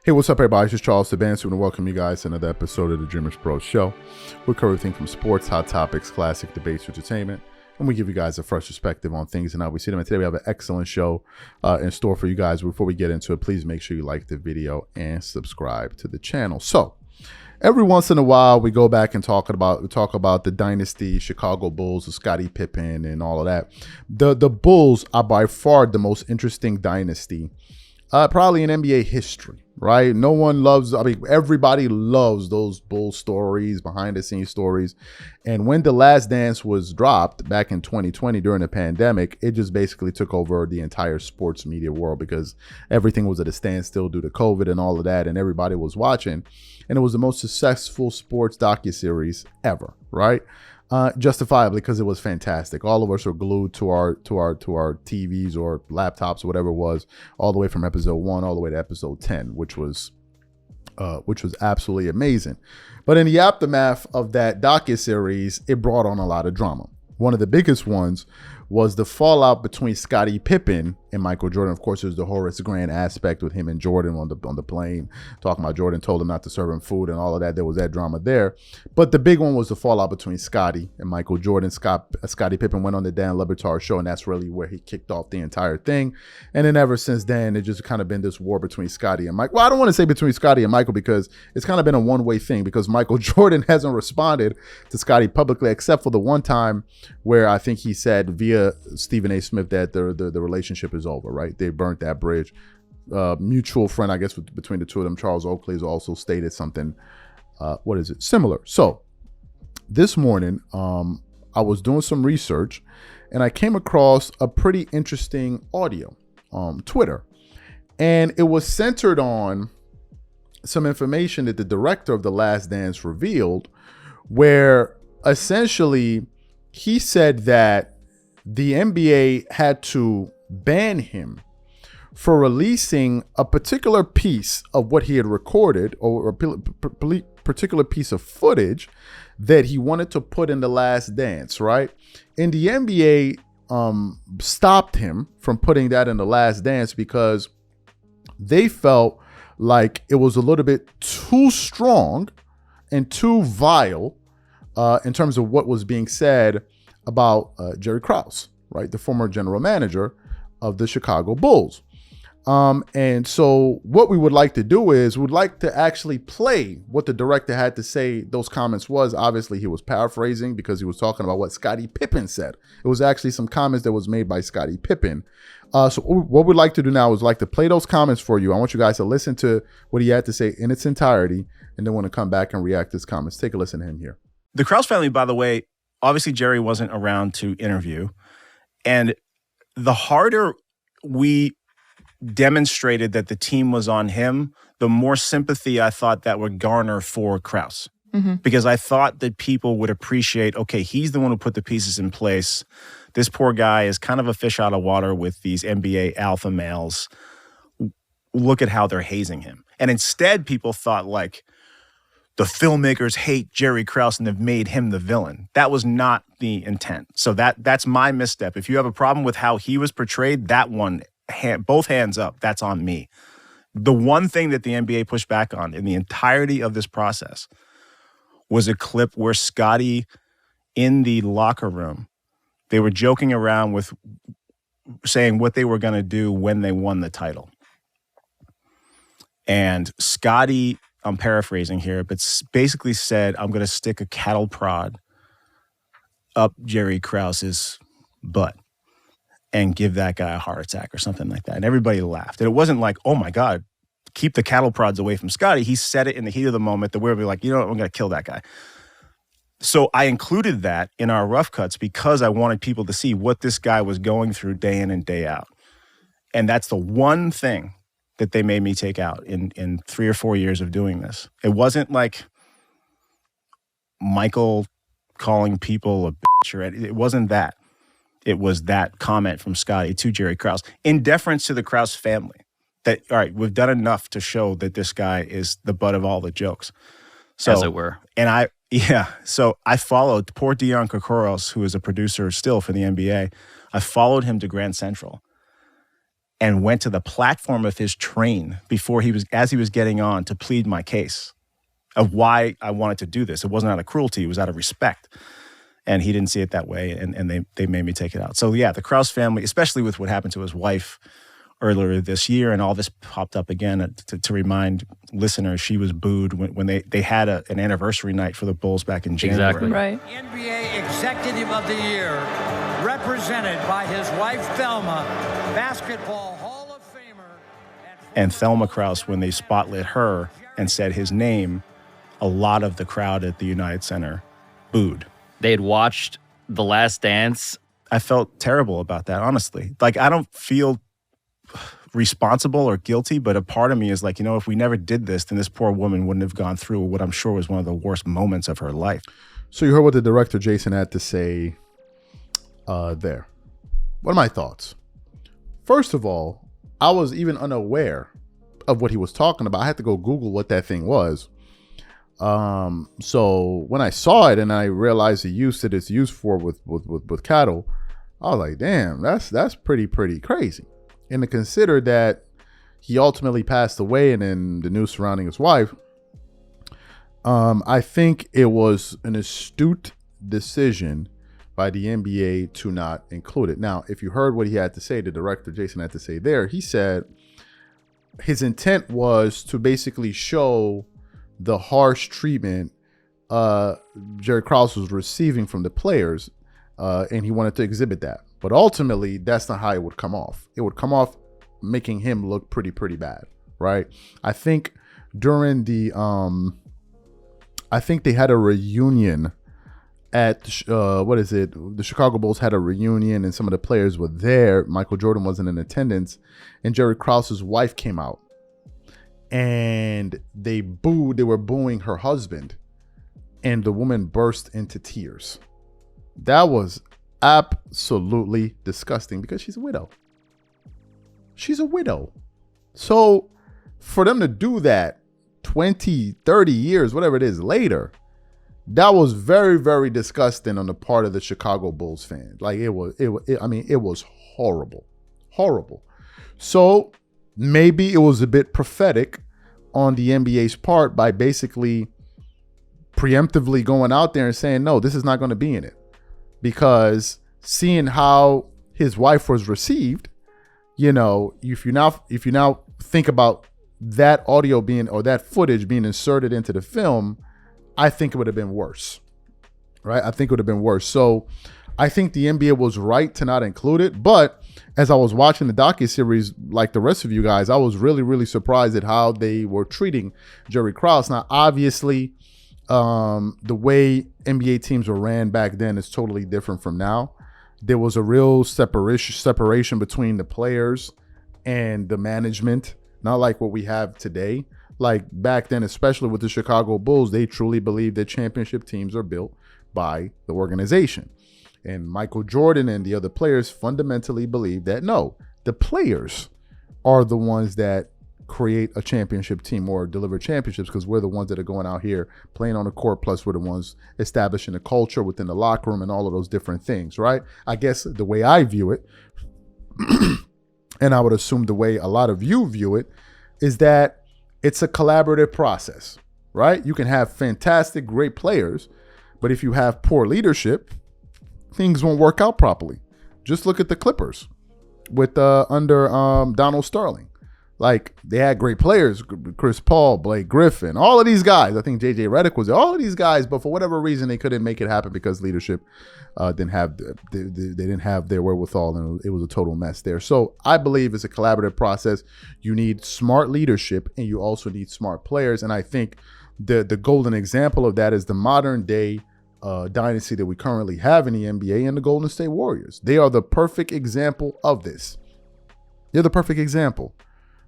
Hey, what's up, everybody? This is Charles Sabansi, and welcome you guys to another episode of the DREAMERSPRO show. We cover everything from sports, hot topics, classic debates, entertainment, and we give you guys a fresh perspective on things and how we see them. And today we have an excellent show in store for you guys. Before we get into it, please make sure you like the video and subscribe to the channel. So, every once in a while, we go back and talk about the dynasty, Chicago Bulls, Scottie Pippen, and all of that. The Bulls are by far the most interesting dynasty, probably in NBA history. Right? No one loves, everybody loves those bull stories, behind the scenes stories. And when The Last Dance was dropped back in 2020 during the pandemic, it just basically took over the entire sports media world because everything was at a standstill due to COVID and all of that. And everybody was watching. And it was the most successful sports docuseries ever, right? Justifiably, because it was fantastic. All of us were glued to our TVs or laptops or whatever it was, all the way from episode 1 all the way to episode 10, which was absolutely amazing. But in the aftermath of that docuseries, it brought on a lot of drama. One of the biggest ones was the fallout between Scottie Pippen and Michael Jordan. Of course, there's the Horace Grant aspect with him and Jordan on the plane, talking about Jordan told him not to serve him food and all of that. There was that drama there. But the big one was the fallout between Scottie and Michael Jordan. Scottie Pippen went on the Dan Le Batard show, and that's really where he kicked off the entire thing. And then ever since then, it's just kind of been this war between Scottie and Mike. Well, I don't want to say between Scottie and Michael because it's kind of been a one-way thing because Michael Jordan hasn't responded to Scottie publicly except for the one time where I think he said via Stephen A. Smith that the relationship is over, right? They burnt that bridge. Mutual friend, I guess, between the two of them, Charles Oakley, has also stated something, similar. So this morning, I was doing some research and I came across a pretty interesting audio on Twitter. And it was centered on some information that the director of The Last Dance revealed, where essentially he said that the NBA had to ban him for releasing a particular piece of what he had recorded or a particular piece of footage that he wanted to put in The Last Dance, right? And the NBA stopped him from putting that in The Last Dance because they felt like it was a little bit too strong and too vile in terms of what was being said about Jerry Krause, right? The former general manager of the Chicago Bulls. And so what we would like to do is we'd like to actually play what the director had to say those comments was. Obviously, he was paraphrasing because he was talking about what Scottie Pippen said. It was actually some comments that was made by Scottie Pippen. So what we'd like to do now is like to play those comments for you. I want you guys to listen to what he had to say in its entirety, and then want to come back and react to his comments. Take a listen to him here. The Krause family, by the way, obviously Jerry wasn't around to interview. And the harder we demonstrated that the team was on him, the more sympathy I thought that would garner for Krause. Mm-hmm. Because I thought that people would appreciate, okay, he's the one who put the pieces in place. This poor guy is kind of a fish out of water with these NBA alpha males. Look at how they're hazing him. And instead, people thought like, the filmmakers hate Jerry Krause and have made him the villain. That was not the intent. So that's my misstep. If you have a problem with how he was portrayed, that one, both hands up, that's on me. The one thing that the NBA pushed back on in the entirety of this process was a clip where Scottie, in the locker room, they were joking around with saying what they were going to do when they won the title. And Scottie, I'm paraphrasing here, but basically said, I'm going to stick a cattle prod up Jerry Krause's butt and give that guy a heart attack or something like that. And everybody laughed. And it wasn't like, oh my God, keep the cattle prods away from Scottie. He said it in the heat of the moment that we were like, you know what, I'm going to kill that guy. So I included that in our rough cuts because I wanted people to see what this guy was going through day in and day out. And that's the one thing that they made me take out in 3 or 4 years of doing this. It wasn't like Michael calling people a bitch or it wasn't that. It was that comment from Scottie to Jerry Krause in deference to the Krause family that, all right, we've done enough to show that this guy is the butt of all the jokes. So, as it were. And so I followed poor Dion Kokoros, who is a producer still for the NBA. I followed him to Grand Central. and went to the platform of his train as he was getting on to plead my case of why I wanted to do this. It wasn't out of cruelty, it was out of respect. And he didn't see it that way, and they made me take it out. So yeah, the Krause family, especially with what happened to his wife earlier this year, and all this popped up again to remind listeners, she was booed when they had an anniversary night for the Bulls back in January. Exactly. Right. NBA Executive of the Year, represented by his wife Thelma, Basketball Hall of Famer. And Thelma Krause, when they spotlit her and said his name, a lot of the crowd at the United Center booed. They had watched The Last Dance. I felt terrible about that, honestly. Like, I don't feel responsible or guilty, but a part of me is like, if we never did this, then this poor woman wouldn't have gone through what I'm sure was one of the worst moments of her life. So you heard what the director, Jason, had to say there. What are my thoughts? First of all, I was even unaware of what he was talking about. I had to go Google what that thing was. So when I saw it and I realized the use that it's used for with cattle, I was like, damn, that's pretty crazy. And to consider that he ultimately passed away and then the news surrounding his wife, I think it was an astute decision by the NBA to not include it. Now, if you heard what he had to say, the director, Jason, had to say there, he said his intent was to basically show the harsh treatment Jerry Krause was receiving from the players, and he wanted to exhibit that. But ultimately, that's not how it would come off. It would come off making him look pretty bad, right? I think during the, I think they had a reunion at, the Chicago Bulls had a reunion and some of the players were there. Michael Jordan wasn't in attendance, and Jerry Krause's wife came out. And they were booing her husband, and the woman burst into tears. That was absolutely disgusting because she's a widow. She's a widow. So for them to do that 20, 30 years, whatever it is later, that was very disgusting on the part of the Chicago Bulls fan. Like it was horrible. So maybe it was a bit prophetic on the NBA's part by basically preemptively going out there and saying, no, this is not going to be in it. Because seeing how his wife was received, if you now think about that audio being, or that footage being inserted into the film, I think it would have been worse. Right? I think it would have been worse. So I think the NBA was right to not include it. But as I was watching the docuseries, like the rest of you guys, I was really surprised at how they were treating Jerry Krause. Now, obviously, the way NBA teams were ran back then is totally different from now. There was a real separation between the players and the management, not like what we have today. Like back then, especially with the Chicago Bulls, they truly believed that championship teams are built by the organization. And Michael Jordan and the other players fundamentally believe that no, the players are the ones that create a championship team or deliver championships, because we're the ones that are going out here playing on the court, plus we're the ones establishing the culture within the locker room and all of those different things, right? I guess the way I view it, and I would assume the way a lot of you view it, is that it's a collaborative process, right? You can have fantastic, great players, but if you have poor leadership, things won't work out properly. Just look at the Clippers with under Donald Sterling. Like, they had great players, Chris Paul, Blake Griffin, all of these guys. I think JJ Redick was there, all of these guys, but for whatever reason, they couldn't make it happen because leadership didn't have their wherewithal, and it was a total mess there. So I believe it's a collaborative process. You need smart leadership, and you also need smart players. And I think the golden example of that is the modern day dynasty that we currently have in the NBA and the Golden State Warriors. They are the perfect example of this. They're the perfect example.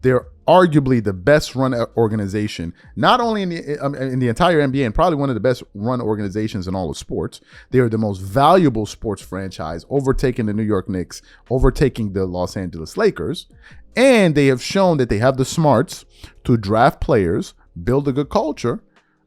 They're arguably the best run organization, not only in the entire NBA, and probably one of the best run organizations in all of sports. They are the most valuable sports franchise, overtaking the New York Knicks, overtaking the Los Angeles Lakers. And they have shown that they have the smarts to draft players, build a good culture,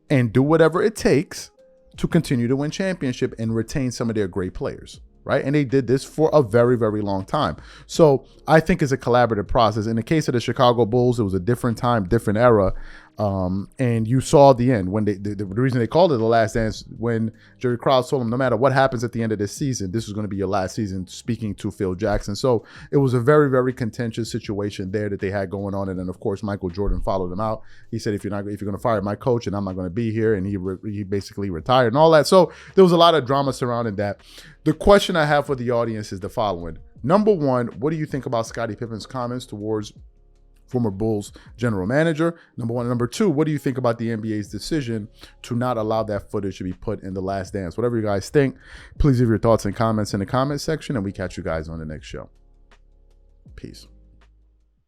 and do whatever it takes to continue to win championship and retain some of their great players. right? And they did this for a very, very long time. So I think it's a collaborative process. In the case of the Chicago Bulls, it was a different time, different era. And you saw the end when the reason they called it the last dance, when Jerry Krause told him, no matter what happens at the end of this season, this is going to be your last season, speaking to Phil Jackson. So it was a very, very contentious situation there that they had going on. And then of course, Michael Jordan followed him out. He said, if you're going to fire my coach, and I'm not going to be here. And he basically retired and all that. So there was a lot of drama surrounding that. The question I have for the audience is the following. Number one, what do you think about Scottie Pippen's comments towards former Bulls general manager? Number one. Number two, what do you think about the NBA's decision to not allow that footage to be put in The Last Dance? Whatever you guys think, please leave your thoughts and comments in the comment section, and we catch you guys on the next show. Peace.